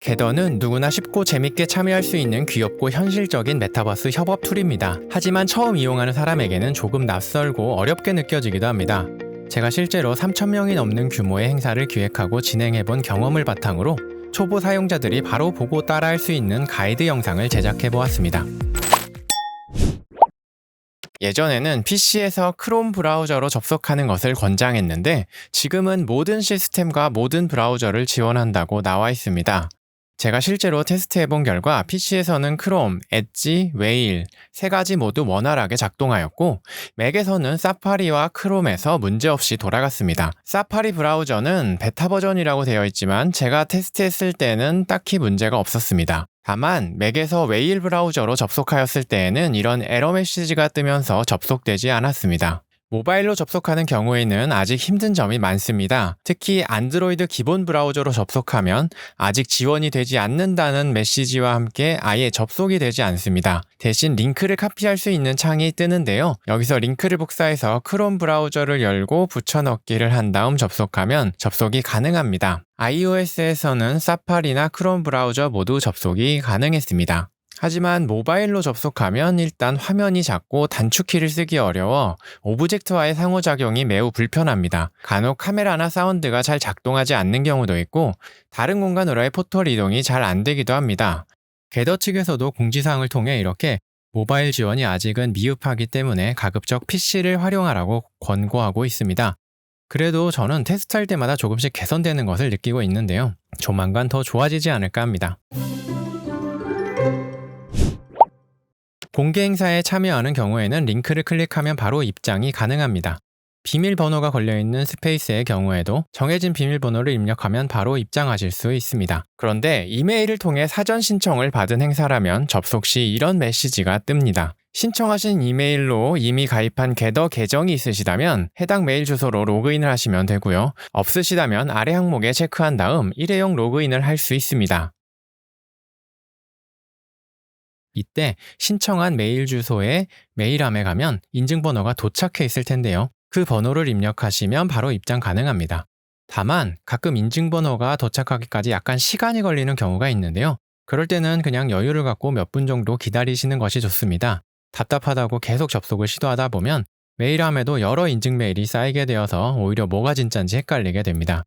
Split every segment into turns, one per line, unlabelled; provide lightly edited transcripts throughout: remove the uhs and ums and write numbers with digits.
겟더는 누구나 쉽고 재밌게 참여할 수 있는 귀엽고 현실적인 메타버스 협업 툴입니다. 하지만 처음 이용하는 사람에게는 조금 낯설고 어렵게 느껴지기도 합니다. 제가 실제로 3,000명이 넘는 규모의 행사를 기획하고 진행해본 경험을 바탕으로 초보 사용자들이 바로 보고 따라할 수 있는 가이드 영상을 제작해보았습니다. 예전에는 PC에서 크롬 브라우저로 접속하는 것을 권장했는데 지금은 모든 시스템과 모든 브라우저를 지원한다고 나와 있습니다. 제가 실제로 테스트해본 결과 PC에서는 크롬, 엣지, 웨일 세 가지 모두 원활하게 작동하였고 맥에서는 사파리와 크롬에서 문제없이 돌아갔습니다. 사파리 브라우저는 베타 버전이라고 되어 있지만 제가 테스트했을 때는 딱히 문제가 없었습니다. 다만 맥에서 웨일 브라우저로 접속하였을 때에는 이런 에러 메시지가 뜨면서 접속되지 않았습니다. 모바일로 접속하는 경우에는 아직 힘든 점이 많습니다. 특히 안드로이드 기본 브라우저로 접속하면 아직 지원이 되지 않는다는 메시지와 함께 아예 접속이 되지 않습니다. 대신 링크를 카피할 수 있는 창이 뜨는데요. 여기서 링크를 복사해서 크롬 브라우저를 열고 붙여넣기를 한 다음 접속하면 접속이 가능합니다. iOS에서는 사파리나 크롬 브라우저 모두 접속이 가능했습니다. 하지만 모바일로 접속하면 일단 화면이 작고 단축키를 쓰기 어려워 오브젝트와의 상호작용이 매우 불편합니다. 간혹 카메라나 사운드가 잘 작동하지 않는 경우도 있고 다른 공간으로의 포털 이동이 잘 안 되기도 합니다. 겟더 측에서도 공지사항을 통해 이렇게 모바일 지원이 아직은 미흡하기 때문에 가급적 PC를 활용하라고 권고하고 있습니다. 그래도 저는 테스트할 때마다 조금씩 개선되는 것을 느끼고 있는데요. 조만간 더 좋아지지 않을까 합니다. 공개 행사에 참여하는 경우에는 링크를 클릭하면 바로 입장이 가능합니다. 비밀번호가 걸려있는 스페이스의 경우에도 정해진 비밀번호를 입력하면 바로 입장하실 수 있습니다. 그런데 이메일을 통해 사전 신청을 받은 행사라면 접속 시 이런 메시지가 뜹니다. 신청하신 이메일로 이미 가입한 겟더 계정이 있으시다면 해당 메일 주소로 로그인을 하시면 되고요. 없으시다면 아래 항목에 체크한 다음 일회용 로그인을 할 수 있습니다. 이때 신청한 메일 주소에 메일함에 가면 인증번호가 도착해 있을 텐데요. 그 번호를 입력하시면 바로 입장 가능합니다. 다만 가끔 인증번호가 도착하기까지 약간 시간이 걸리는 경우가 있는데요. 그럴 때는 그냥 여유를 갖고 몇 분 정도 기다리시는 것이 좋습니다. 답답하다고 계속 접속을 시도하다 보면 메일함에도 여러 인증 메일이 쌓이게 되어서 오히려 뭐가 진짜인지 헷갈리게 됩니다.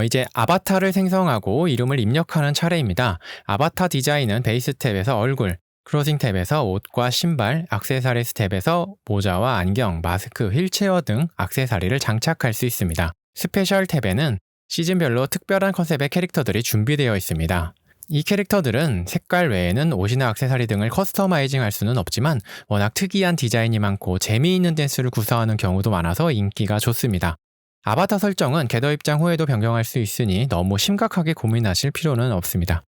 이제 아바타를 생성하고 이름을 입력하는 차례입니다. 아바타 디자인은 베이스 탭에서 얼굴, 크로징 탭에서 옷과 신발, 액세서리스 탭에서 모자와 안경, 마스크, 휠체어 등 액세서리를 장착할 수 있습니다. 스페셜 탭에는 시즌별로 특별한 컨셉의 캐릭터들이 준비되어 있습니다. 이 캐릭터들은 색깔 외에는 옷이나 액세서리 등을 커스터마이징 할 수는 없지만 워낙 특이한 디자인이 많고 재미있는 댄스를 구사하는 경우도 많아서 인기가 좋습니다. 아바타 설정은 겟더 입장 후에도 변경할 수 있으니 너무 심각하게 고민하실 필요는 없습니다.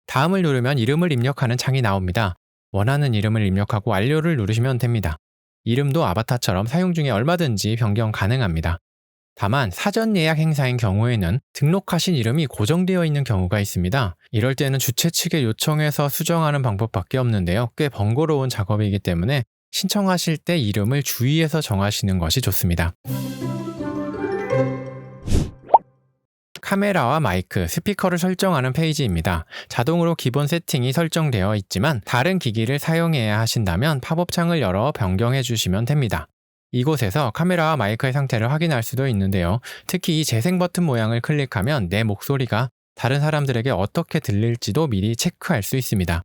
다음을 누르면 이름을 입력하는 창이 나옵니다. 원하는 이름을 입력하고 완료를 누르시면 됩니다. 이름도 아바타처럼 사용 중에 얼마든지 변경 가능합니다. 다만 사전 예약 행사인 경우에는 등록하신 이름이 고정되어 있는 경우가 있습니다. 이럴 때는 주최 측에 요청해서 수정하는 방법밖에 없는데요. 꽤 번거로운 작업이기 때문에 신청하실 때 이름을 주의해서 정하시는 것이 좋습니다. 카메라와 마이크, 스피커를 설정하는 페이지입니다. 자동으로 기본 세팅이 설정되어 있지만 다른 기기를 사용해야 하신다면 팝업 창을 열어 변경해 주시면 됩니다. 이곳에서 카메라와 마이크의 상태를 확인할 수도 있는데요. 특히 이 재생 버튼 모양을 클릭하면 내 목소리가 다른 사람들에게 어떻게 들릴지도 미리 체크할 수 있습니다.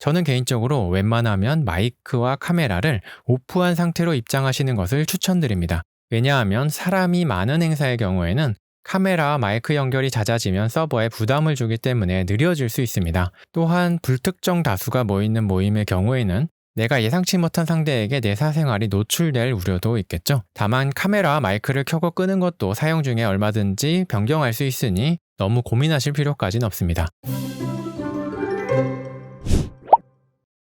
저는 개인적으로 웬만하면 마이크와 카메라를 오프한 상태로 입장하시는 것을 추천드립니다. 왜냐하면 사람이 많은 행사의 경우에는 카메라와 마이크 연결이 잦아지면 서버에 부담을 주기 때문에 느려질 수 있습니다. 또한 불특정 다수가 모이는 모임의 경우에는 내가 예상치 못한 상대에게 내 사생활이 노출될 우려도 있겠죠. 다만 카메라와 마이크를 켜고 끄는 것도 사용 중에 얼마든지 변경할 수 있으니 너무 고민하실 필요까지는 없습니다.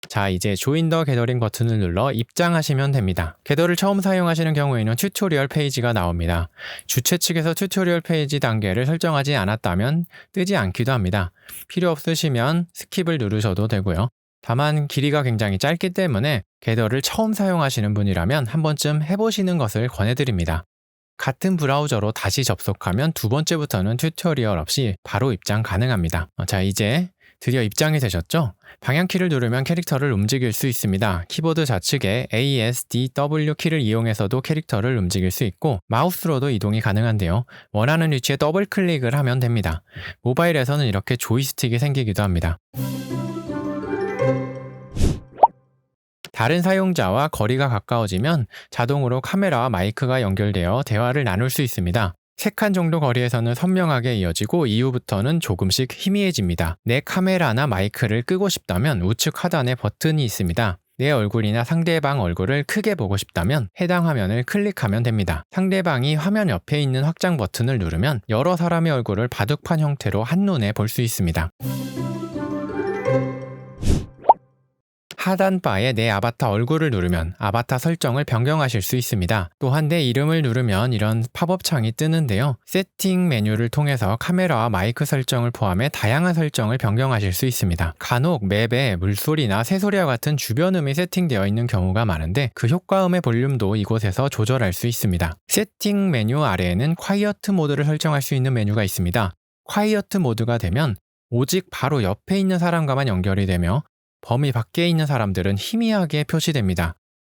자, 이제 조인 더 게더링 버튼을 눌러 입장하시면 됩니다. 겟더를 처음 사용하시는 경우에는 튜토리얼 페이지가 나옵니다. 주최 측에서 튜토리얼 페이지 단계를 설정하지 않았다면 뜨지 않기도 합니다. 필요 없으시면 스킵을 누르셔도 되고요. 다만 길이가 굉장히 짧기 때문에 겟더를 처음 사용하시는 분이라면 한 번쯤 해보시는 것을 권해드립니다. 같은 브라우저로 다시 접속하면 두 번째부터는 튜토리얼 없이 바로 입장 가능합니다. 자, 이제 드디어 입장이 되셨죠? 방향키를 누르면 캐릭터를 움직일 수 있습니다. 키보드 좌측에 ASDW 키를 이용해서도 캐릭터를 움직일 수 있고 마우스로도 이동이 가능한데요. 원하는 위치에 더블 클릭을 하면 됩니다. 모바일에서는 이렇게 조이스틱이 생기기도 합니다. 다른 사용자와 거리가 가까워지면 자동으로 카메라와 마이크가 연결되어 대화를 나눌 수 있습니다. 3칸 정도 거리에서는 선명하게 이어지고 이후부터는 조금씩 희미해집니다. 내 카메라나 마이크를 끄고 싶다면 우측 하단에 버튼이 있습니다. 내 얼굴이나 상대방 얼굴을 크게 보고 싶다면 해당 화면을 클릭하면 됩니다. 상대방이 화면 옆에 있는 확장 버튼을 누르면 여러 사람의 얼굴을 바둑판 형태로 한눈에 볼 수 있습니다. 하단 바에 내 아바타 얼굴을 누르면 아바타 설정을 변경하실 수 있습니다. 또한 내 이름을 누르면 이런 팝업 창이 뜨는데요. 세팅 메뉴를 통해서 카메라와 마이크 설정을 포함해 다양한 설정을 변경하실 수 있습니다. 간혹 맵에 물소리나 새소리와 같은 주변음이 세팅되어 있는 경우가 많은데 그 효과음의 볼륨도 이곳에서 조절할 수 있습니다. 세팅 메뉴 아래에는 콰이어트 모드를 설정할 수 있는 메뉴가 있습니다. 콰이어트 모드가 되면 오직 바로 옆에 있는 사람과만 연결이 되며 범위 밖에 있는 사람들은 희미하게 표시됩니다.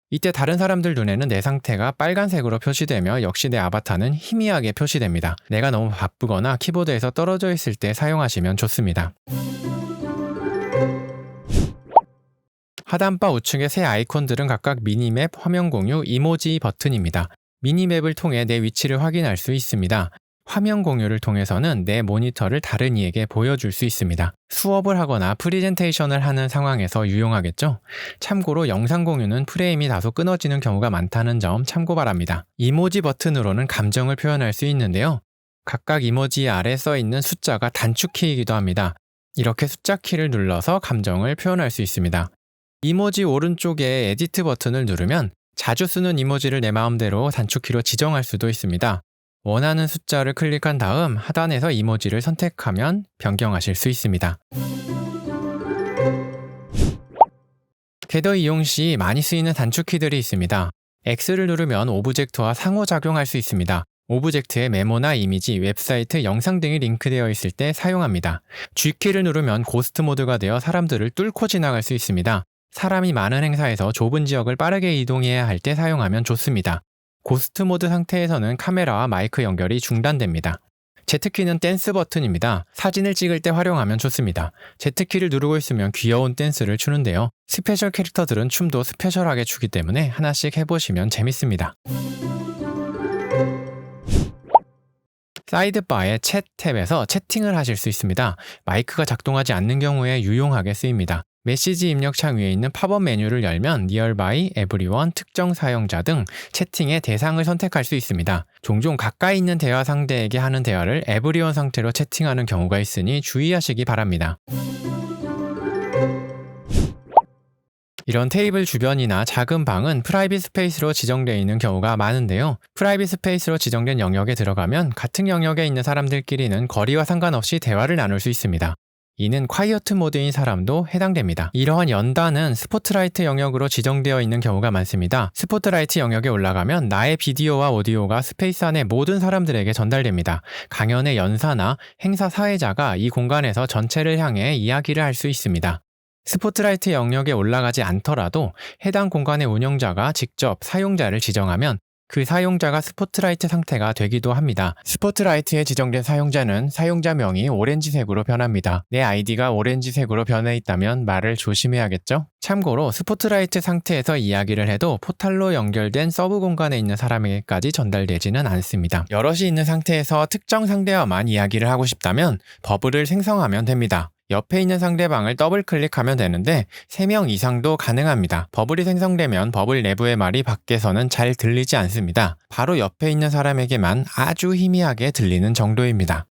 이때 다른 사람들 눈에는 내 상태가 빨간색으로 표시되며 역시 내 아바타는 희미하게 표시됩니다. 내가 너무 바쁘거나 키보드에서 떨어져 있을 때 사용하시면 좋습니다. 하단바 우측의 새 아이콘들은 각각 미니맵, 화면 공유, 이모지 버튼입니다. 미니맵을 통해 내 위치를 확인할 수 있습니다. 화면 공유를 통해서는 내 모니터를 다른 이에게 보여줄 수 있습니다. 수업을 하거나 프리젠테이션을 하는 상황에서 유용하겠죠? 참고로 영상 공유는 프레임이 다소 끊어지는 경우가 많다는 점 참고 바랍니다. 이모지 버튼으로는 감정을 표현할 수 있는데요. 각각 이모지 아래 써있는 숫자가 단축키이기도 합니다. 이렇게 숫자 키를 눌러서 감정을 표현할 수 있습니다. 이모지 오른쪽에 에디트 버튼을 누르면 자주 쓰는 이모지를 내 마음대로 단축키로 지정할 수도 있습니다. 원하는 숫자를 클릭한 다음 하단에서 이모지를 선택하면 변경하실 수 있습니다. 궤도 이용 시 많이 쓰이는 단축키들이 있습니다. X를 누르면 오브젝트와 상호작용할 수 있습니다. 오브젝트에 메모나 이미지, 웹사이트, 영상 등이 링크되어 있을 때 사용합니다. G키를 누르면 고스트 모드가 되어 사람들을 뚫고 지나갈 수 있습니다. 사람이 많은 행사에서 좁은 지역을 빠르게 이동해야 할 때 사용하면 좋습니다. 고스트 모드 상태에서는 카메라와 마이크 연결이 중단됩니다. Z키는 댄스 버튼입니다. 사진을 찍을 때 활용하면 좋습니다. Z키를 누르고 있으면 귀여운 댄스를 추는데요. 스페셜 캐릭터들은 춤도 스페셜하게 추기 때문에 하나씩 해보시면 재밌습니다. 사이드바의 챗 탭에서 채팅을 하실 수 있습니다. 마이크가 작동하지 않는 경우에 유용하게 쓰입니다. 메시지 입력 창 위에 있는 팝업 메뉴를 열면 Nearby, Everyone, 특정 사용자 등 채팅의 대상을 선택할 수 있습니다. 종종 가까이 있는 대화 상대에게 하는 대화를 Everyone 상태로 채팅하는 경우가 있으니 주의하시기 바랍니다. 이런 테이블 주변이나 작은 방은 프라이빗 스페이스로 지정되어 있는 경우가 많은데요. 프라이빗 스페이스로 지정된 영역에 들어가면 같은 영역에 있는 사람들끼리는 거리와 상관없이 대화를 나눌 수 있습니다. 이는 콰이어트 모드인 사람도 해당됩니다. 이러한 연단은 스포트라이트 영역으로 지정되어 있는 경우가 많습니다. 스포트라이트 영역에 올라가면 나의 비디오와 오디오가 스페이스 안의 모든 사람들에게 전달됩니다. 강연의 연사나 행사 사회자가 이 공간에서 전체를 향해 이야기를 할 수 있습니다. 스포트라이트 영역에 올라가지 않더라도 해당 공간의 운영자가 직접 사용자를 지정하면 그 사용자가 스포트라이트 상태가 되기도 합니다. 스포트라이트에 지정된 사용자는 사용자명이 오렌지색으로 변합니다. 내 아이디가 오렌지색으로 변해 있다면 말을 조심해야겠죠? 참고로 스포트라이트 상태에서 이야기를 해도 포탈로 연결된 서브 공간에 있는 사람에게까지 전달되지는 않습니다. 여럿이 있는 상태에서 특정 상대와만 이야기를 하고 싶다면 버블을 생성하면 됩니다. 옆에 있는 상대방을 더블 클릭하면 되는데 3명 이상도 가능합니다. 버블이 생성되면 버블 내부의 말이 밖에서는 잘 들리지 않습니다. 바로 옆에 있는 사람에게만 아주 희미하게 들리는 정도입니다.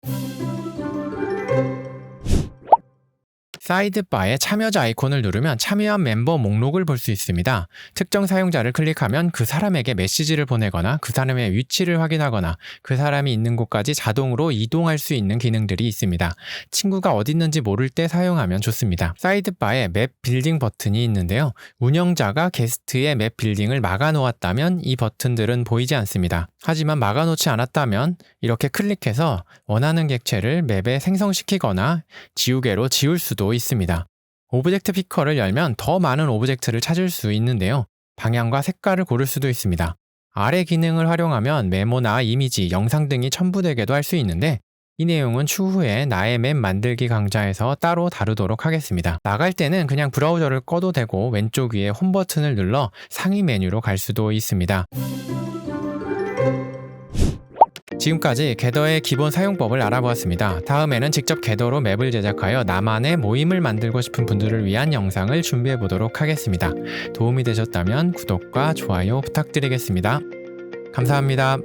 사이드바에 참여자 아이콘을 누르면 참여한 멤버 목록을 볼 수 있습니다. 특정 사용자를 클릭하면 그 사람에게 메시지를 보내거나 그 사람의 위치를 확인하거나 그 사람이 있는 곳까지 자동으로 이동할 수 있는 기능들이 있습니다. 친구가 어디 있는지 모를 때 사용하면 좋습니다. 사이드바에 맵 빌딩 버튼이 있는데요. 운영자가 게스트의 맵 빌딩을 막아놓았다면 이 버튼들은 보이지 않습니다. 하지만 막아놓지 않았다면 이렇게 클릭해서 원하는 객체를 맵에 생성시키거나 지우개로 지울 수도 있습니다. 오브젝트 피커를 열면 더 많은 오브젝트를 찾을 수 있는데요. 방향과 색깔을 고를 수도 있습니다. 아래 기능을 활용하면 메모나 이미지, 영상 등이 첨부되게도 할 수 있는데 이 내용은 추후에 나의 맵 만들기 강좌에서 따로 다루도록 하겠습니다. 나갈 때는 그냥 브라우저를 꺼도 되고 왼쪽 위에 홈 버튼을 눌러 상위 메뉴로 갈 수도 있습니다. 지금까지 겟더의 기본 사용법을 알아보았습니다. 다음에는 직접 겟더로 맵을 제작하여 나만의 모임을 만들고 싶은 분들을 위한 영상을 준비해 보도록 하겠습니다. 도움이 되셨다면 구독과 좋아요 부탁드리겠습니다. 감사합니다.